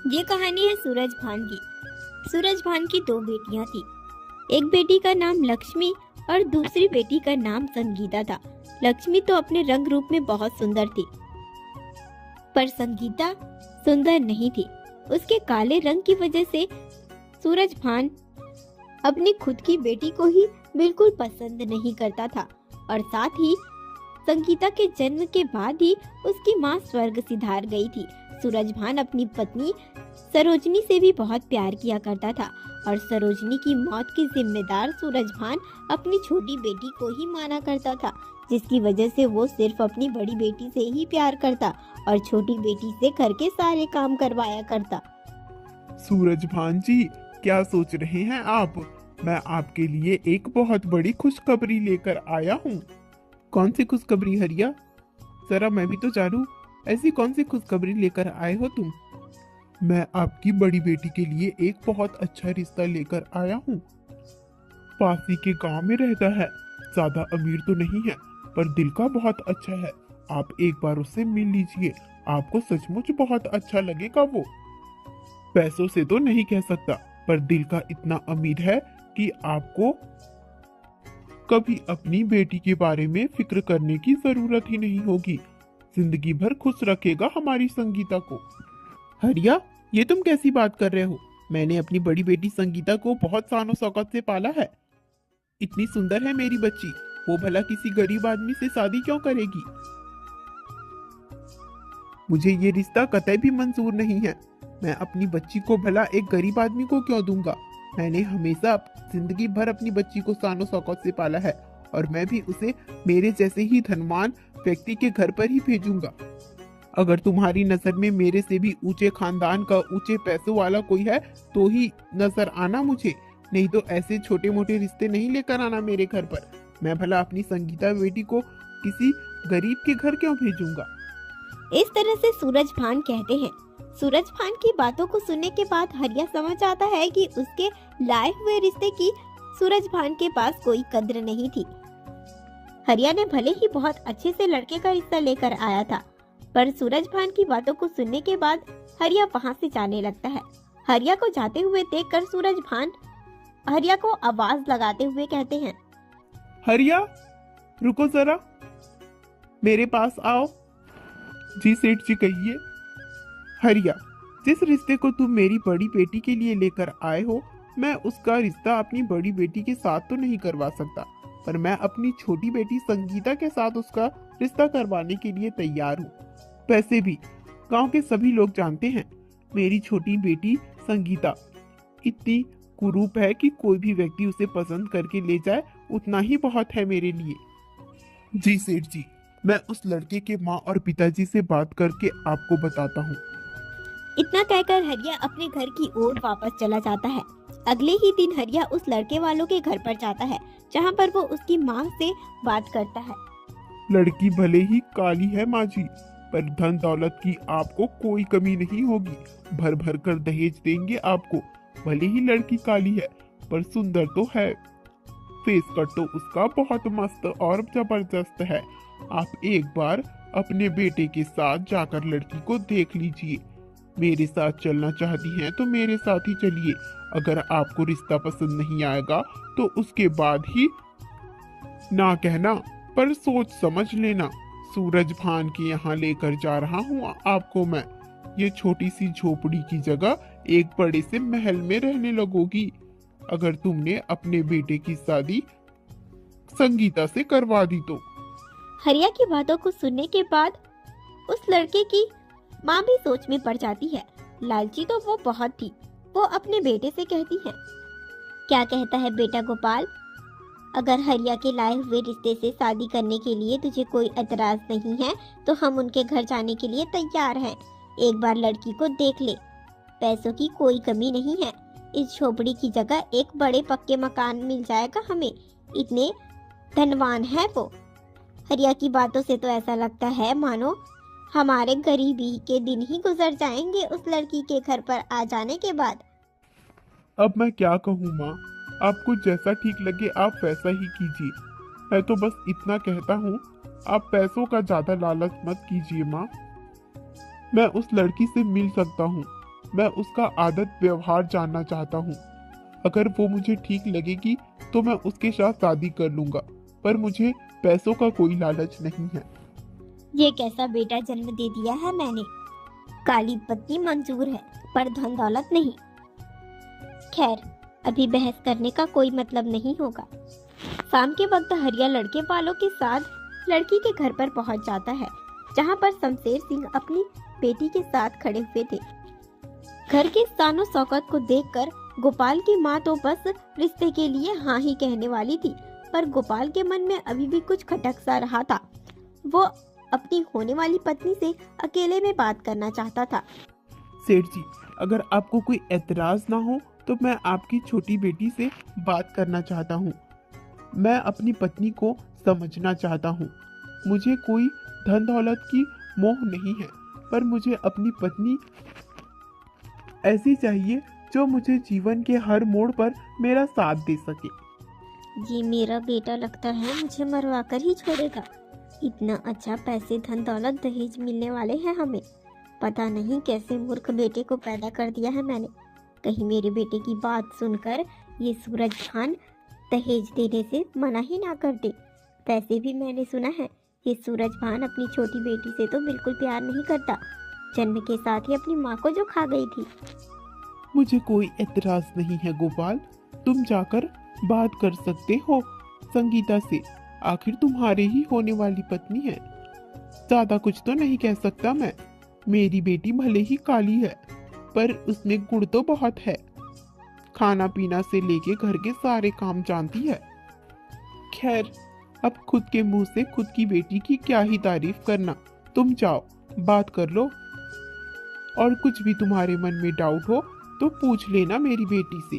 ये कहानी है सूरज भान की। सूरज भान की दो बेटियां थी। एक बेटी का नाम लक्ष्मी और दूसरी बेटी का नाम संगीता था। लक्ष्मी तो अपने रंग रूप में बहुत सुंदर थी, पर संगीता सुंदर नहीं थी। उसके काले रंग की वजह से सूरज भान अपनी खुद की बेटी को ही बिल्कुल पसंद नहीं करता था, और साथ ही संगीता के जन्म के बाद ही उसकी माँ स्वर्ग सिधार गई थी। सूरज भान अपनी पत्नी सरोजनी से भी बहुत प्यार किया करता था, और सरोजनी की मौत की जिम्मेदार सूरज भान अपनी छोटी बेटी को ही माना करता था, जिसकी वजह से वो सिर्फ अपनी बड़ी बेटी से ही प्यार करता और छोटी बेटी से घर के सारे काम करवाया करता। सूरज भान जी, क्या सोच रहे हैं आप? मैं आपके लिए एक बहुत बड़ी खुशखबरी लेकर आया हूँ। कौन सी खुशखबरी हरिया? जरा मैं भी तो जानूं, ऐसी कौन सी खुशखबरी लेकर आए हो तुम? मैं आपकी बड़ी बेटी के लिए एक बहुत अच्छा रिश्ता लेकर आया हूँ। पास ही के गांव में रहता है, ज्यादा अमीर तो नहीं है, पर दिल का बहुत अच्छा है। आप एक बार उससे मिल लीजिए, आपको सचमुच बहुत अच्छा लगेगा। वो पैसों से तो नहीं कह सकता, पर दिल का इतना अमीर है कि आपको कभी अपनी बेटी के बारे में फिक्र करने की जरूरत ही नहीं होगी। जिंदगी भर खुश रखेगा हमारी संगीता को। हरिया, ये तुम कैसी बात कर रहे हो? मैंने अपनी बड़ी बेटी संगीता को बहुत शानो शौकत से पाला है। इतनी सुंदर है मेरी बच्ची, वो भला किसी गरीब आदमी से शादी क्यों करेगी? मुझे ये रिश्ता कतई भी मंजूर नहीं है। मैं अपनी बच्ची को भला एक गरीब आदमी को क्यों दूंगा? मैंने हमेशा जिंदगी भर अपनी बच्ची को शानो शौकत से पाला है, और मैं भी उसे मेरे जैसे ही धनवान व्यक्ति के घर पर ही भेजूंगा। अगर तुम्हारी नजर में मेरे से भी ऊंचे खानदान का, ऊंचे पैसों वाला कोई है तो ही नजर आना मुझे, नहीं तो ऐसे छोटे मोटे रिश्ते नहीं लेकर आना मेरे घर पर। मैं भला अपनी संगीता बेटी को किसी गरीब के घर क्यों भेजूंगा? इस तरह से सूरज भान कहते हैं। सूरज भान की बातों को सुनने के बाद हरिया समझ आता है कि उसके लाए हुए रिश्ते की सूरज भान के पास कोई कद्र नहीं थी। हरिया ने भले ही बहुत अच्छे से लड़के का रिश्ता लेकर आया था, पर सूरज भान की बातों को सुनने के बाद हरिया वहां से जाने लगता है। हरिया को जाते हुए देखकर सूरज भान हरिया को आवाज लगाते हुए कहते हैं, हरिया, रुको जरा, मेरे पास आओ। जी सेठ जी, कहिए। हरिया, जिस रिश्ते को तुम मेरी बड़ी बेटी के लिए लेकर आए हो, मैं उसका रिश्ता अपनी बड़ी बेटी के साथ तो नहीं करवा सकता, पर मैं अपनी छोटी बेटी संगीता के साथ उसका रिश्ता करवाने के लिए तैयार हूँ। वैसे भी गांव के सभी लोग जानते हैं, मेरी छोटी बेटी संगीता इतनी कुरूप है कि कोई भी व्यक्ति उसे पसंद करके ले जाए, उतना ही बहुत है मेरे लिए। जी सेठ जी, मैं उस लड़के के माँ और पिताजी से बात करके आपको बताता हूँ। इतना कहकर हरिया अपने घर की ओर वापस चला जाता है। अगले ही दिन हरिया उस लड़के वालों के घर पर जाता है, जहाँ पर वो उसकी माँ से बात करता है। लड़की भले ही काली है माँ जी, पर धन दौलत की आपको कोई कमी नहीं होगी। भर भर कर दहेज देंगे आपको। भले ही लड़की काली है, पर सुंदर तो है। फेस कट तो उसका बहुत मस्त और जबरदस्त है। आप एक बार अपने बेटे के साथ जाकर लड़की को देख लीजिए। मेरे साथ चलना चाहती हैं तो मेरे साथ ही चलिए। अगर आपको रिश्ता पसंद नहीं आएगा तो उसके बाद ही ना कहना, पर सोच समझ लेना। सूरज भान के यहाँ लेकर जा रहा हूँ आपको मैं। ये छोटी सी झोपड़ी की जगह एक बड़े से महल में रहने लगोगी, अगर तुमने अपने बेटे की शादी संगीता से करवा दी तो। हरिया की बातों को सुनने के बाद उस लड़के की माँ भी सोच में पड़ जाती है। लालची तो वो बहुत थी। वो अपने बेटे से कहती है, क्या कहता है बेटा गोपाल? अगर हरिया के लाए हुए रिश्ते से शादी करने के लिए तुझे कोई एतराज नहीं है तो हम उनके घर जाने के लिए तैयार हैं। एक बार लड़की को देख ले। पैसों की कोई कमी नहीं है। इस झोपड़ी की जगह एक बड़े पक्के मकान मिल जाएगा हमें। इतने धनवान है वो। हरिया की बातों से तो ऐसा लगता है मानो हमारे गरीबी के दिन ही गुजर जाएंगे उस लड़की के घर पर आ जाने के बाद। अब मैं क्या कहूँ माँ, आपको जैसा ठीक लगे आप वैसा ही कीजिए। मैं तो बस इतना कहता हूँ, आप पैसों का ज्यादा लालच मत कीजिए माँ। मैं उस लड़की से मिल सकता हूँ। मैं उसका आदत व्यवहार जानना चाहता हूँ। अगर वो मुझे ठीक लगेगी तो मैं उसके साथ शादी कर लूंगा, पर मुझे पैसों का कोई लालच नहीं है। ये कैसा बेटा जन्म दे दिया है मैंने। काली पत्नी मंजूर है पर धन दौलत नहीं। खैर, अभी बहस करने का कोई मतलब नहीं होगा। शाम के वक्त हरिया लड़के वालों के साथ लड़की के घर पर पहुंच जाता है, जहां पर शमशेर सिंह अपनी बेटी के साथ खड़े हुए थे। घर के शानो शौकत को देखकर गोपाल की माँ तो बस रिश्ते के लिए हाँ ही कहने वाली थी, पर गोपाल के मन में अभी भी कुछ खटक सा रहा था। वो अपनी होने वाली पत्नी से अकेले में बात करना चाहता था। सेठ जी, अगर आपको कोई एतराज ना हो तो मैं आपकी छोटी बेटी से बात करना चाहता हूँ। मैं अपनी पत्नी को समझना चाहता हूँ। मुझे कोई धन दौलत की मोह नहीं है, पर मुझे अपनी पत्नी ऐसी चाहिए जो मुझे जीवन के हर मोड़ पर मेरा साथ दे सके। ये मेरा बेटा लगता है मुझे मरवा कर ही छोड़ेगा। इतना अच्छा पैसे धन दौलत दहेज मिलने वाले हैं हमें। पता नहीं कैसे मूर्ख बेटे को पैदा कर दिया है मैंने। कहीं मेरे बेटे की बात सुनकर ये सूरज भान दहेज देने से मना ही ना कर दे। वैसे भी मैंने सुना है ये सूरज भान अपनी छोटी बेटी से तो बिल्कुल प्यार नहीं करता। जन्म के साथ ही अपनी माँ को जो खा गई थी। मुझे कोई एतराज नहीं है गोपाल, तुम जाकर बात कर सकते हो संगीता से। आखिर तुम्हारे ही होने वाली पत्नी है। ज्यादा कुछ तो नहीं कह सकता मैं। मेरी बेटी भले ही काली है, पर उसमें गुण तो बहुत है। खाना पीना से लेके घर के सारे काम जानती है। खैर, अब खुद के मुंह से खुद की बेटी की क्या ही तारीफ करना। तुम जाओ, बात कर लो, और कुछ भी तुम्हारे मन में डाउट हो तो पूछ लेना मेरी बेटी से।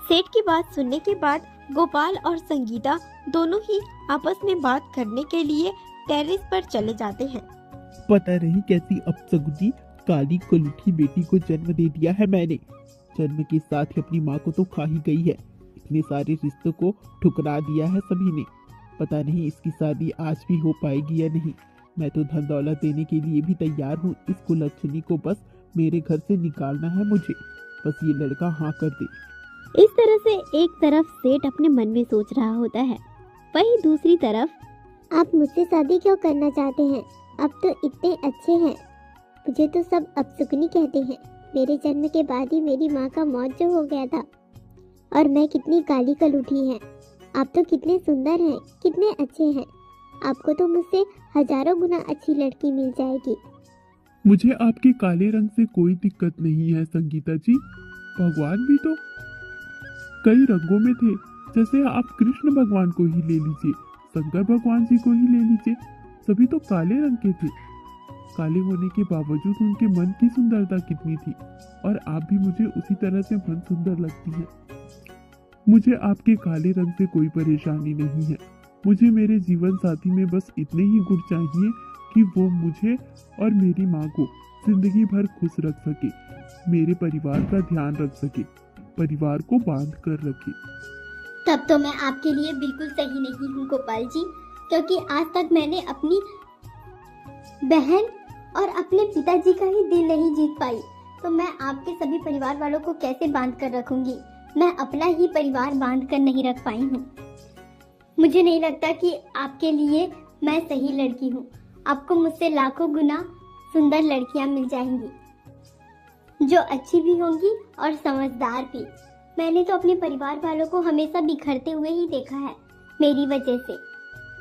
सेठ की बात सुनने के बाद गोपाल और संगीता दोनों ही आपस में बात करने के लिए टेरेस पर चले जाते हैं। पता नहीं कैसी अपसगुनी काली कलूठी बेटी को जन्म दे दिया है मैंने। जन्म के साथ ही अपनी माँ को तो खा ही गई है। इतने सारे रिश्तों को ठुकरा दिया है सभी ने। पता नहीं इसकी शादी आज भी हो पाएगी या नहीं। मैं तो धन दौलत देने के लिए भी तैयार हूँ। इस कुलच्छनी को बस मेरे घर से निकालना है मुझे। बस ये लड़का हाँ कर दे। इस तरह से एक तरफ सेठ अपने मन में सोच रहा होता है, वहीं दूसरी तरफ आप मुझसे शादी क्यों करना चाहते हैं? आप तो इतने अच्छे हैं। मुझे तो सब अपशकुनी कहते हैं। मेरे जन्म के बाद ही मेरी माँ का मौत जो हो गया था। और मैं कितनी काली कलूठी है। आप तो कितने सुंदर हैं, कितने अच्छे हैं। आपको तो मुझसे हजारों गुना अच्छी लड़की मिल जाएगी। मुझे आपके काले रंग से कोई दिक्कत नहीं है संगीता जी। भगवान भी तो कई रंगों में थे। जैसे आप कृष्ण भगवान को ही ले लीजिए, शंकर भगवान जी को ही ले लीजिए, सभी तो काले रंग के थे। काले होने के बावजूद उनके मन की सुंदरता कितनी थी, और आप भी मुझे उसी तरह से मन सुंदर लगती हैं। मुझे आपके काले रंग से कोई परेशानी नहीं है। मुझे मेरे जीवन साथी में बस इतने ही गुण चाहिए कि वो मुझे और मेरी माँ को जिंदगी भर खुश रख सके, मेरे परिवार का ध्यान रख सके, परिवार को बांध कर रखे। तब तो मैं आपके लिए बिल्कुल सही नहीं हूँ गोपाल जी, क्योंकि आज तक मैंने अपनी बहन और अपने पिताजी का ही दिल नहीं जीत पाई, तो मैं आपके सभी परिवार वालों को कैसे बांध कर रखूंगी? मैं अपना ही परिवार बांध कर नहीं रख पाई हूँ। मुझे नहीं लगता कि आपके लिए मैं सही लड़की हूँ। आपको मुझसे लाखों गुना सुंदर लड़कियाँ मिल जाएंगी, जो अच्छी भी होंगी और समझदार भी। मैंने तो अपने परिवार वालों को हमेशा बिखरते हुए ही देखा है। मेरी वजह से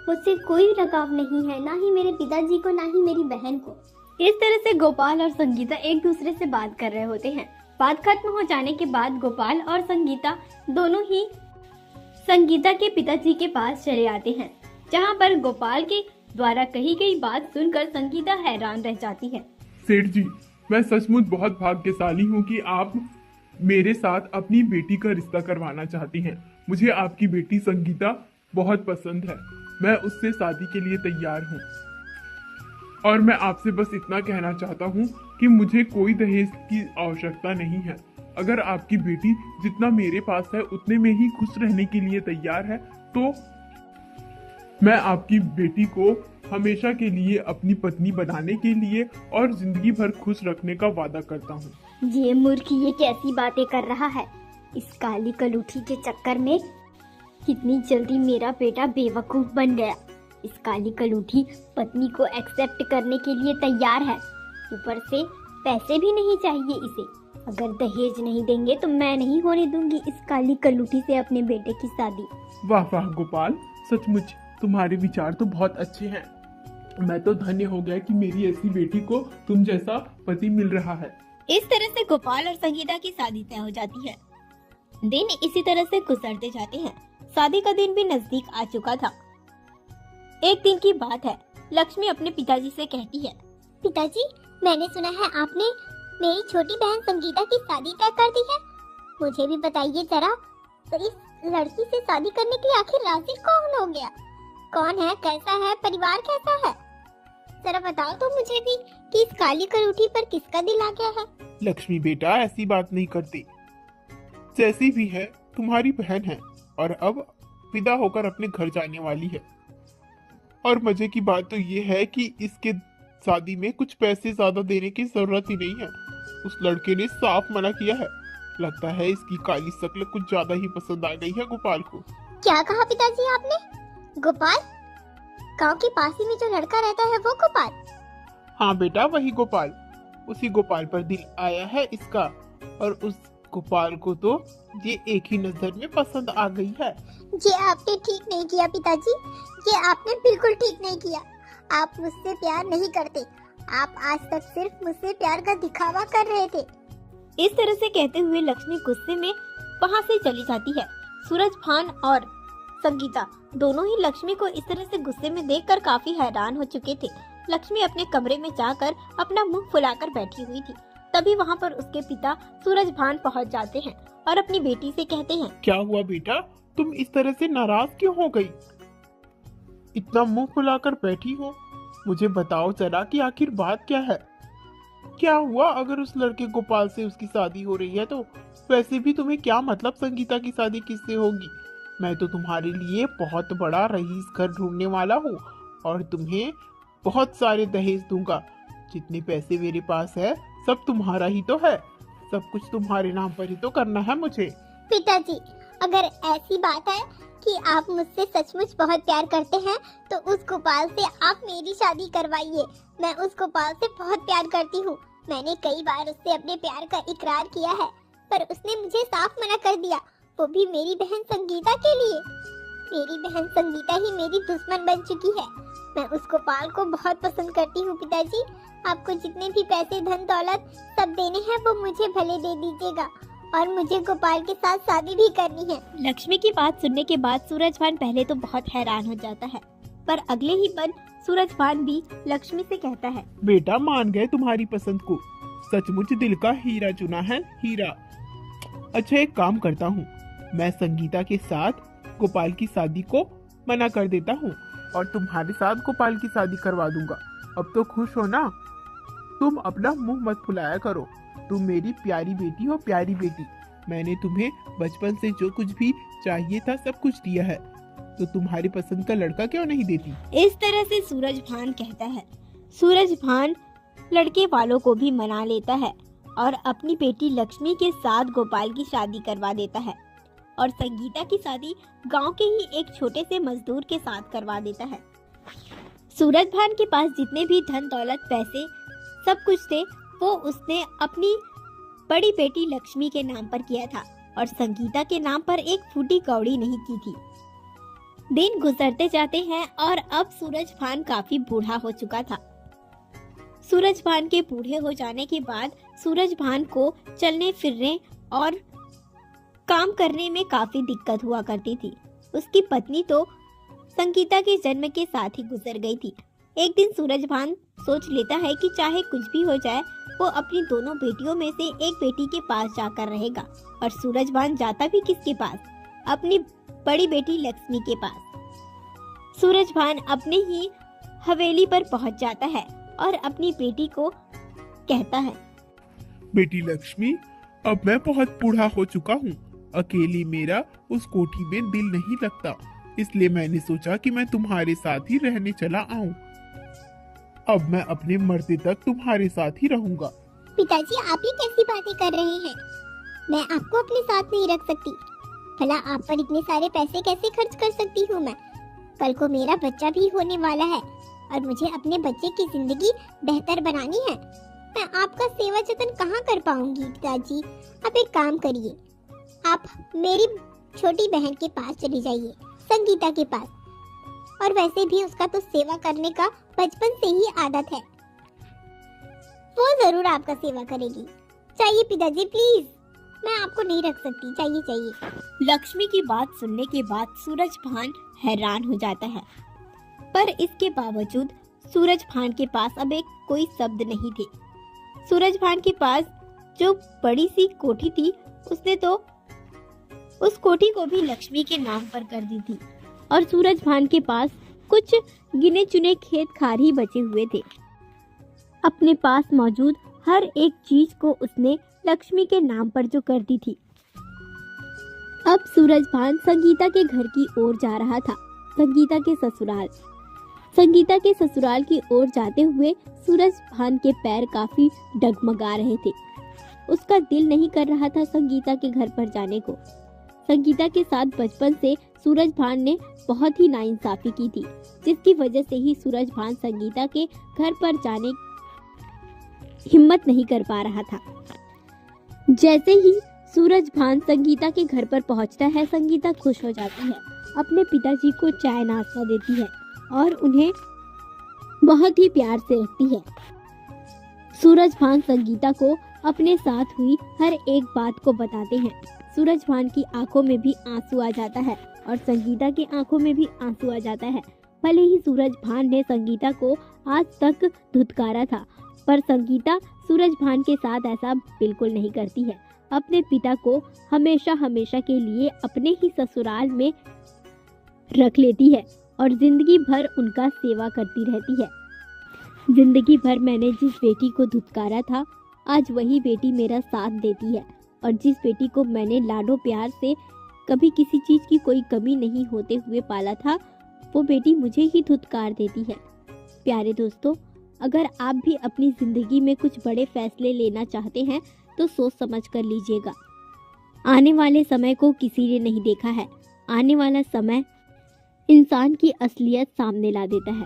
मुझसे कोई लगाव नहीं है, ना ही मेरे पिताजी को, ना ही मेरी बहन को। इस तरह से गोपाल और संगीता एक दूसरे से बात कर रहे होते हैं। बात खत्म हो जाने के बाद गोपाल और संगीता दोनों ही संगीता के पिताजी के पास चले आते हैं, जहां पर गोपाल के द्वारा कही गई बात सुनकर संगीता हैरान रह जाती है। सेठ जी, मैं सचमुच बहुत भाग्यशाली हूँ कि आप मेरे साथ अपनी बेटी का रिश्ता करवाना चाहती हैं। मुझे आपकी बेटी संगीता बहुत पसंद है। मैं उससे शादी के लिए तैयार हूँ, और मैं आपसे बस इतना कहना चाहता हूँ कि मुझे कोई दहेज की आवश्यकता नहीं है। अगर आपकी बेटी जितना मेरे पास है उतने में ही खुश रहने के लिए तैयार है, तो मैं आपकी बेटी को हमेशा के लिए अपनी पत्नी बनाने के लिए और जिंदगी भर खुश रखने का वादा करता हूँ। ये मूर्ख ये कैसी बातें कर रहा है। इस काली कलूठी के चक्कर में कितनी जल्दी मेरा बेटा बेवकूफ बन गया। इस काली कलूठी पत्नी को एक्सेप्ट करने के लिए तैयार है, ऊपर से पैसे भी नहीं चाहिए इसे। अगर दहेज नहीं देंगे तो मैं नहीं होने दूंगी इस काली कलूठी से अपने बेटे की शादी। वाह वाह गोपाल, सचमुच तुम्हारे विचार तो बहुत अच्छे हैं। मैं तो धन्य हो गया कि मेरी ऐसी बेटी को तुम जैसा पति मिल रहा है। इस तरह से गोपाल और संगीता की शादी तय हो जाती है। दिन इसी तरह से गुजरते जाते हैं। शादी का दिन भी नजदीक आ चुका था। एक दिन की बात है, लक्ष्मी अपने पिताजी से कहती है, पिताजी, मैंने सुना है आपने मेरी छोटी बहन संगीता की शादी तय कर दी है। मुझे भी बताइए जरा, तो इस लड़की से शादी करने के लिए आखिर राजी कौन हो गया? कौन है, कैसा है, परिवार कैसा है? जरा बताओ तो मुझे भी कि इस काली कलूठी पर किसका दिल आ गया है। लक्ष्मी बेटा, ऐसी बात नहीं करती। जैसी भी है तुम्हारी बहन है और अब विदा होकर अपने घर जाने वाली है। और मजे की बात तो ये है कि इसके शादी में कुछ पैसे ज्यादा देने की जरूरत ही नहीं है। उस लड़के ने साफ मना किया है। लगता है इसकी काली शक्ल कुछ ज्यादा ही पसंद आ गई है गोपाल को। क्या कहा पिताजी आपने? गोपाल? गांव के पास ही में जो लड़का रहता है वो गोपाल? हाँ बेटा, वही गोपाल। उसी गोपाल पर दिल आया है इसका, और उस गोपाल को तो ये एक ही नजर में पसंद आ गई है। ये आपने ठीक नहीं किया पिताजी, ये आपने बिल्कुल ठीक नहीं किया। आप मुझसे प्यार नहीं करते। आप आज तक सिर्फ मुझसे प्यार का दिखावा कर रहे थे। इस तरह से कहते हुए लक्ष्मी गुस्से में वहाँ से चली जाती है। सूरज भान और संगीता दोनों ही लक्ष्मी को इस तरह से गुस्से में देखकर काफी हैरान हो चुके थे। लक्ष्मी अपने कमरे में जाकर अपना मुंह फुलाकर बैठी हुई थी। तभी वहाँ पर उसके पिता सूरज भान पहुँच जाते हैं और अपनी बेटी से कहते हैं, क्या हुआ बेटा, तुम इस तरह से नाराज क्यों हो गई? इतना मुंह फुलाकर बैठी हो, मुझे बताओ जरा कि आखिर बात क्या है? क्या हुआ? अगर उस लड़के गोपाल से उसकी शादी हो रही है तो वैसे भी तुम्हें क्या मतलब संगीता की शादी किससे होगी? मैं तो तुम्हारे लिए बहुत बड़ा रईस घर ढूंढने वाला हूँ और तुम्हें बहुत सारे दहेज दूंगा। जितने पैसे मेरे पास है सब तुम्हारा ही तो है। सब कुछ तुम्हारे नाम पर ही तो करना है मुझे। पिताजी, अगर ऐसी बात है कि आप मुझसे सचमुच बहुत प्यार करते हैं तो उस गोपाल से आप मेरी शादी करवाइए। मैं उस गोपाल से बहुत प्यार करती हूँ। मैंने कई बार उससे अपने प्यार का इकरार किया है, पर उसने मुझे साफ मना कर दिया, वो भी मेरी बहन संगीता के लिए। मेरी बहन संगीता ही मेरी दुश्मन बन चुकी है। मैं उस गोपाल को बहुत पसंद करती हूँ पिताजी। आपको जितने भी पैसे, धन दौलत सब देने हैं वो मुझे भले दे दीजिएगा, और मुझे गोपाल के साथ शादी भी करनी है। लक्ष्मी की बात सुनने के बाद सूरज भान पहले तो बहुत हैरान हो जाता है, पर अगले ही पल सूरज भान भी लक्ष्मी से कहता है, बेटा मान गए तुम्हारी पसंद को। सचमुच दिल का हीरा चुना है, हीरा। अच्छा एक काम करता हूँ, मैं संगीता के साथ गोपाल की शादी को मना कर देता हूँ और तुम्हारे साथ गोपाल की शादी करवा दूंगा। अब तो खुश हो ना? तुम अपना मुंह मत फुलाया करो। तुम मेरी प्यारी बेटी हो, प्यारी बेटी। मैंने तुम्हें बचपन से जो कुछ भी चाहिए था सब कुछ दिया है, तो तुम्हारी पसंद का लड़का क्यों नहीं देती? इस तरह से सूरज भान कहता है। सूरज भान लड़के वालों को भी मना लेता है और अपनी बेटी लक्ष्मी के साथ गोपाल की शादी करवा देता है और संगीता की शादी गांव के ही एक छोटे से मजदूर के साथ करवा देता है। सूरज भान के पास जितने भी धन दौलत, पैसे सब कुछ थे वो उसने अपनी बड़ी बेटी लक्ष्मी के नाम पर किया था और संगीता के नाम पर एक फूटी कौड़ी नहीं की थी। दिन गुजरते जाते हैं और अब सूरज भान काफी बूढ़ा हो चुका था। सूरज भान के बूढ़े हो जाने के बाद सूरज भान को चलने फिरने और काम करने में काफी दिक्कत हुआ करती थी। उसकी पत्नी तो संगीता के जन्म के साथ ही गुजर गई थी। एक दिन सूरज भान सोच लेता है कि चाहे कुछ भी हो जाए वो अपनी दोनों बेटियों में से एक बेटी के पास जाकर रहेगा। और सूरज भान जाता भी किसके पास? अपनी बड़ी बेटी लक्ष्मी के पास। सूरज भान अपने ही हवेली पर पहुंच जाता है और अपनी बेटी को कहता है, बेटी लक्ष्मी, अब मैं बहुत बूढ़ा हो चुका हूँ। अकेली मेरा उस कोठी में दिल नहीं लगता, इसलिए मैंने सोचा कि मैं तुम्हारे साथ ही रहने चला आऊं। अब मैं अपने मरते तक तुम्हारे साथ ही रहूंगा। पिताजी, आप ये कैसी बातें कर रहे हैं? मैं आपको अपने साथ नहीं रख सकती। भला आप पर इतने सारे पैसे कैसे खर्च कर सकती हूँ मैं? कल को मेरा बच्चा भी होने वाला है और मुझे अपने बच्चे की जिंदगी बेहतर बनानी है। मैं आपका सेवा जतन कहाँ कर पाऊंगी पिताजी? आप एक काम करिए, आप मेरी छोटी बहन के पास चली जाइए, संगीता के पास। और वैसे भी उसका तो सेवा करने का बचपन से ही आदत है, वो जरूर आपका सेवा करेगी। चाहिए पिताजी, प्लीज, मैं आपको नहीं रख सकती। चाहिए। लक्ष्मी की बात सुनने के बाद सूरजभान हैरान हो जाता है, पर इसके बावजूद सूरजभान के पास अब एक कोई शब्द नहीं थे। सूरजभान के पास जो बड़ी सी कोठी थी, उसने तो उस कोठी को भी लक्ष्मी के नाम पर कर दी थी और सूरजभान के पास कुछ गिने चुने खेत खार ही बचे हुए थे। अपने पास मौजूद हर एक चीज को उसने लक्ष्मी के नाम पर जो कर दी थी। अब सूरजभान संगीता के घर की ओर जा रहा था, संगीता के ससुराल की ओर जाते हुए सूरजभान के पैर काफी डगमगा रहे थे। उसका दिल नहीं कर रहा था संगीता के घर पर जाने को। संगीता के साथ बचपन से सूरजभान ने बहुत ही नाइंसाफी की थी, जिसकी वजह से ही सूरजभान संगीता के घर पर जाने हिम्मत नहीं कर पा रहा था। जैसे ही सूरजभान संगीता के घर पर पहुंचता है, संगीता खुश हो जाती है, अपने पिताजी को चाय नाश्ता देती है और उन्हें बहुत ही प्यार से रखती है। सूरजभान संगीता को अपने साथ हुई हर एक बात को बताते हैं। सूरजभान की आंखों में भी आंसू आ जाता है और संगीता की आंखों में भी आंसू आ जाता है। भले ही सूरजभान ने संगीता को आज तक धुतकारा था, पर संगीता सूरजभान के साथ ऐसा बिल्कुल नहीं करती है। अपने पिता को हमेशा हमेशा के लिए अपने ही ससुराल में रख लेती है और जिंदगी भर उनका सेवा करती रहती है। जिंदगी भर मैंने जिस बेटी को धुतकारा था, आज वही बेटी मेरा साथ देती है और जिस बेटी को मैंने लाडो प्यार से कभी किसी चीज की कोई कमी नहीं होते हुए पाला था, वो बेटी मुझे ही धुतकार देती है। प्यारे दोस्तों, अगर आप भी अपनी जिंदगी में कुछ बड़े फैसले लेना चाहते हैं तो सोच समझ कर लीजिएगा। आने वाले समय को किसी ने नहीं देखा है। आने वाला समय इंसान की असलियत सामने ला देता है।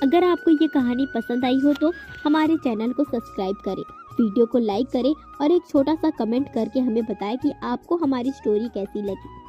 अगर आपको ये कहानी पसंद आई हो तो हमारे चैनल को सब्सक्राइब करें, वीडियो को लाइक करें और एक छोटा सा कमेंट करके हमें बताएं कि आपको हमारी स्टोरी कैसी लगी।